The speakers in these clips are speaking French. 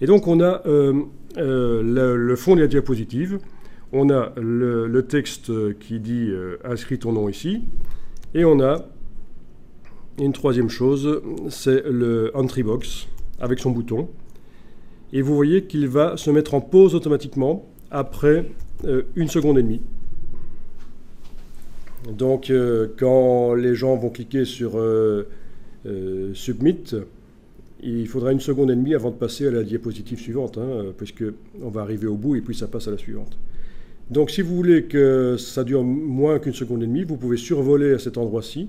Et donc on a le fond de la diapositive, on a le texte qui dit « Inscris ton nom ici », et on a une troisième chose, c'est le Entry Box avec son bouton. Et vous voyez qu'il va se mettre en pause automatiquement après 1 seconde et demie. Donc quand les gens vont cliquer sur Submit, il faudra 1 seconde et demie avant de passer à la diapositive suivante, puisqu'on va arriver au bout et puis ça passe à la suivante. Donc si vous voulez que ça dure moins qu'1 seconde et demie, vous pouvez survoler à cet endroit-ci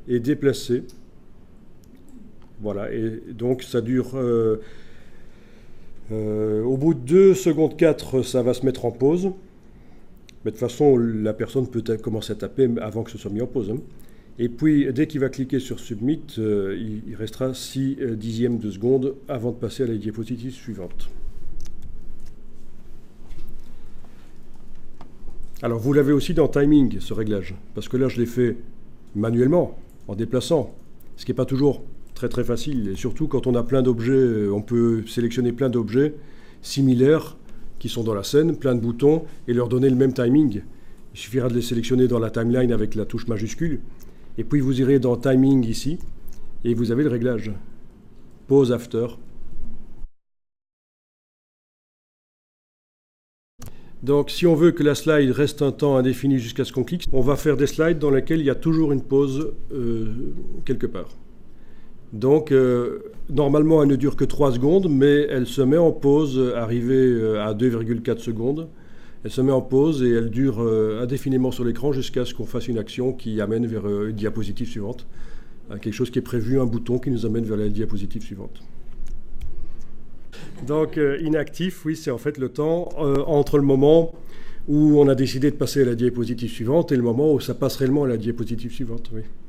et déplacer. Voilà, et donc ça dure... au bout de 2 secondes 4, ça va se mettre en pause. Mais de toute façon, la personne peut commencer à taper avant que ce soit mis en pause. Et puis, dès qu'il va cliquer sur Submit, il restera 6 dixièmes de seconde avant de passer à la diapositive suivante. Alors, vous l'avez aussi dans Timing, ce réglage. Parce que là, je l'ai fait manuellement, en déplaçant. Ce qui n'est pas toujours très facile. Et surtout, quand on a plein d'objets, on peut sélectionner plein d'objets similaires qui sont dans la scène, plein de boutons, et leur donner le même timing. Il suffira de les sélectionner dans la timeline avec la touche majuscule. Et puis vous irez dans Timing ici, et vous avez le réglage. Pause After. Donc si on veut que la slide reste un temps indéfini jusqu'à ce qu'on clique, on va faire des slides dans lesquels il y a toujours une pause quelque part. Donc, normalement, elle ne dure que 3 secondes, mais elle se met en pause, arrivée à 2,4 secondes. Elle se met en pause et elle dure indéfiniment sur l'écran jusqu'à ce qu'on fasse une action qui amène vers une diapositive suivante. Quelque chose qui est prévu, un bouton qui nous amène vers la diapositive suivante. Donc, inactif, oui, c'est en fait le temps entre le moment où on a décidé de passer à la diapositive suivante et le moment où ça passe réellement à la diapositive suivante, oui.